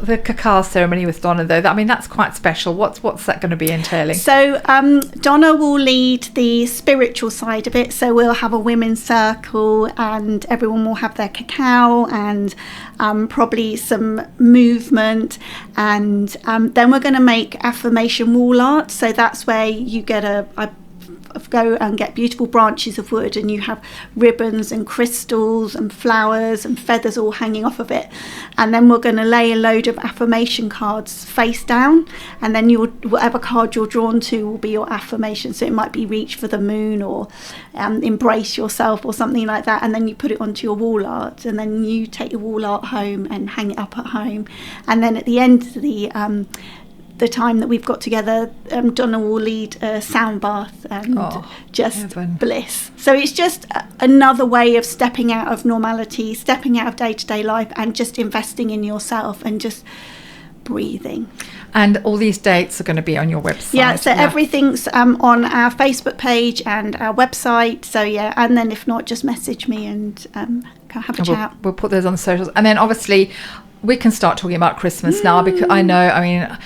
the cacao ceremony with Donna, though, that's quite special. What's that going to be entailing? So Donna will lead the spiritual side of it. So we'll have a women's circle, and everyone will have their cacao, and probably some movement, and then we're going to make affirmation wall art. So that's where you get go and get beautiful branches of wood, and you have ribbons and crystals and flowers and feathers all hanging off of it, and then we're going to lay a load of affirmation cards face down, and then whatever card you're drawn to will be your affirmation. So it might be reach for the moon, or embrace yourself, or something like that, and then you put it onto your wall art, and then you take your wall art home and hang it up at home. And then at the end of the time that we've got together, Donna will lead a sound bath and heaven. Bliss. So it's just another way of stepping out of normality, stepping out of day-to-day life, and just investing in yourself and just breathing. And all these dates are going to be on your website. Yeah, so everything's on our Facebook page and our website. So and then if not, just message me and have a chat. We'll put those on the socials. And then obviously we can start talking about Christmas now, because I know,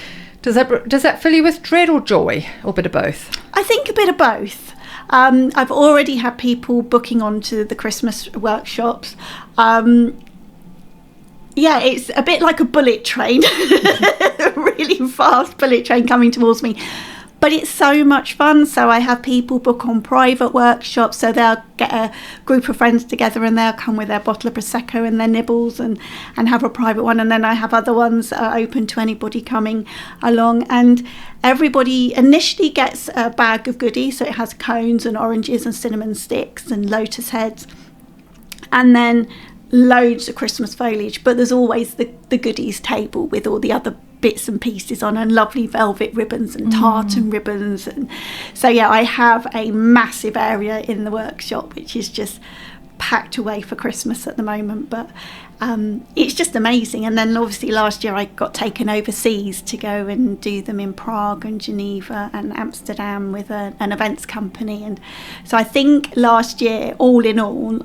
does that fill you with dread or joy, or a bit of both? I think a bit of both. I've already had people booking onto the Christmas workshops. It's a bit like a bullet train, a really fast bullet train coming towards me. But it's so much fun. So I have people book on private workshops. So they'll get a group of friends together, and they'll come with their bottle of Prosecco and their nibbles and have a private one. And then I have other ones that are open to anybody coming along. And everybody initially gets a bag of goodies. So it has cones and oranges and cinnamon sticks and lotus heads. And then loads of Christmas foliage. But there's always the goodies table with all the other bits and pieces on, and lovely velvet ribbons and tartan ribbons, and so I have a massive area in the workshop which is just packed away for Christmas at the moment. But it's just amazing. And then obviously last year I got taken overseas to go and do them in Prague and Geneva and Amsterdam with an events company, and so I think last year, all in all,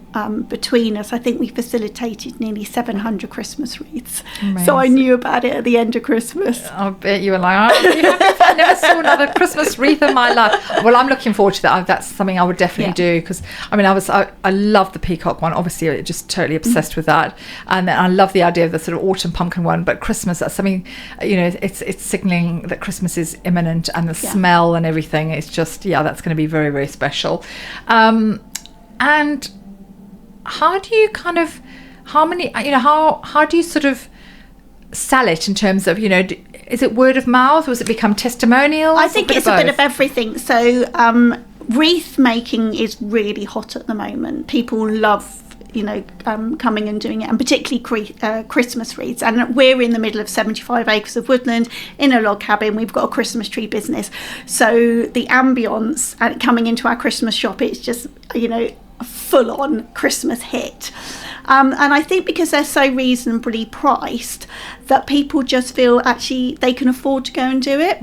between us, I think we facilitated nearly 700 Christmas wreaths. Amazing. So I knew about it at the end of Christmas. I bet you were like, I never saw another Christmas wreath in my life. Well, I'm looking forward to that. That's something I would definitely do, because I love the peacock one. Obviously, just totally obsessed with that. And I love the idea of the sort of autumn pumpkin one, but Christmas, that's something, it's signaling that Christmas is imminent, and the smell and everything. It's just, that's going to be very, very special. And how do you how do you sort of sell it in terms of, is it word of mouth, or has it become testimonials? I think it's a bit of everything. So wreath making is really hot at the moment. People love coming and doing it, and particularly Christmas wreaths. And we're in the middle of 75 acres of woodland in a log cabin. We've got a Christmas tree business, so the ambience and coming into our Christmas shop, it's just a full-on Christmas hit. And I think because they're so reasonably priced, that people just feel actually they can afford to go and do it.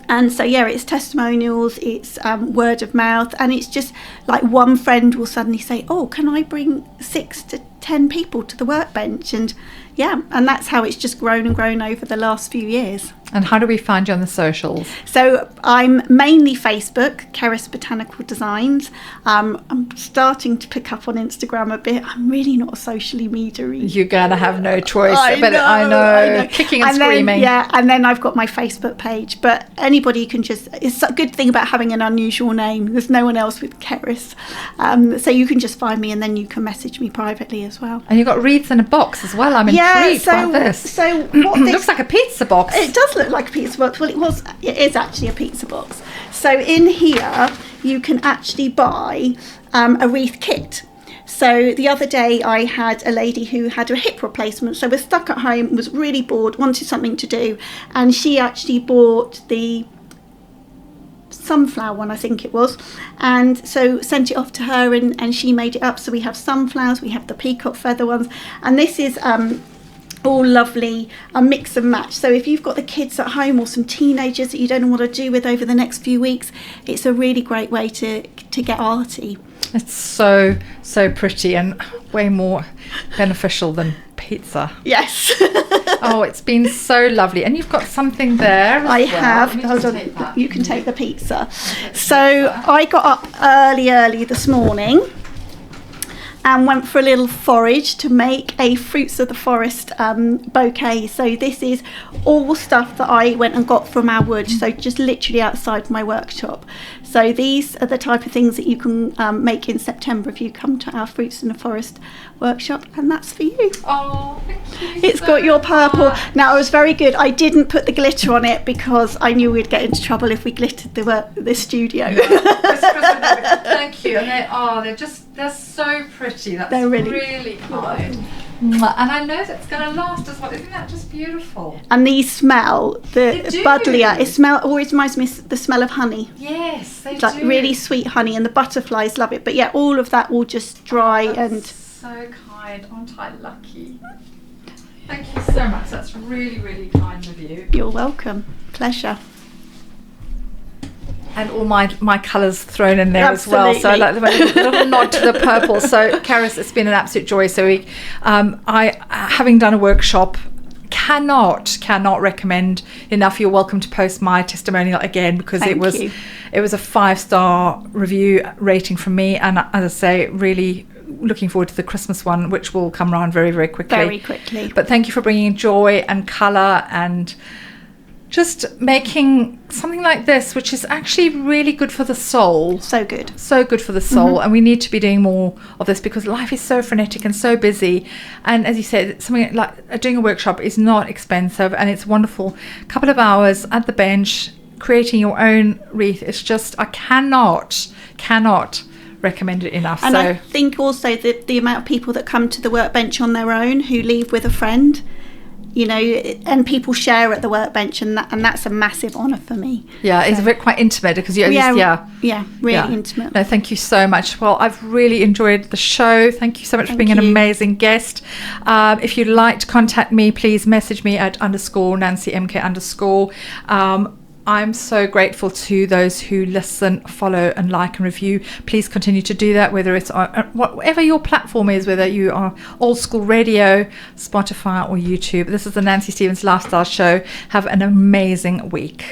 And so it's testimonials, it's word of mouth, and it's just like one friend will suddenly say, oh, can I bring 6 to 10 people to the workbench? And and that's how it's just grown and grown over the last few years. And how do we find you on the socials? So I'm mainly Facebook, Cerus Botanical Designs. I'm starting to pick up on Instagram a bit. I'm really not socially media-y. You're going to have no choice. I know. Kicking and screaming. And then I've got my Facebook page. But anybody can just... It's a good thing about having an unusual name. There's no one else with Cerus. So you can just find me and then you can message me privately as well. And you've got wreaths in a box as well. I'm intrigued by this. So what this looks like a pizza box. It does look like a pizza box. Well, it is actually a pizza box. So in here, you can actually buy a wreath kit. So the other day I had a lady who had a hip replacement, so was stuck at home, was really bored, wanted something to do, and she actually bought the sunflower one, I think it was, and so sent it off to her, and she made it up. So we have sunflowers, we have the peacock feather ones, and this is all lovely, a mix and match. So if you've got the kids at home or some teenagers that you don't know what to do with over the next few weeks, it's a really great way to get arty. It's so pretty and way more beneficial than pizza. Yes. Oh, it's been so lovely. And you've got something there I have. Hold on. You can take the pizza. So I got up early this morning and went for a little forage to make a fruits of the forest bouquet. So this is all stuff that I went and got from our wood, so just literally outside my workshop. So these are the type of things that you can make in September if you come to our Fruits in the Forest workshop, and that's for you. Oh, thank you. It's got your purple. Now, it was very good. I didn't put the glitter on it because I knew we'd get into trouble if we glittered the studio. Thank you. And they're so pretty. They're really kind. And I know that's going to last as well. Isn't that just beautiful? And these smell, the buddleia, it always reminds me of the smell of honey. Yes, they it's like really sweet honey, and the butterflies love it. But yeah, all of that will just dry and... So kind. Aren't I lucky? Thank you so much. That's really, really kind of you. You're welcome. Pleasure. And all my colours thrown in there Absolutely. as well. So like a little nod to the purple. So Cerus, it's been an absolute joy. So I, having done a workshop, cannot recommend enough. You're welcome to post my testimonial again, because it was a 5-star review rating from me. And as I say, really looking forward to the Christmas one, which will come around very, very quickly. Very quickly. But thank you for bringing joy and colour and just making something like this, which is actually really good for the soul. So good. So good for the soul. And we need to be doing more of this because life is so frenetic and so busy. And as you said, something like doing a workshop is not expensive, and it's wonderful. A couple of hours at the bench, creating your own wreath. It's just, I cannot recommend it enough. And I think also that the amount of people that come to the workbench on their own, who leave with a friend, you know, and people share at the workbench, and that's a massive honour for me. Yeah, so. It's quite intimate because really intimate. No, thank you so much. Well, I've really enjoyed the show. Thank you so much for being an amazing guest. If you'd like to contact me, please message me at _NancyMK_. I'm so grateful to those who listen, follow and like and review. Please continue to do that, whether it's on whatever your platform is, whether you are old school radio, Spotify or YouTube. This is the Nancy Stevens Lifestyle Show. Have an amazing week.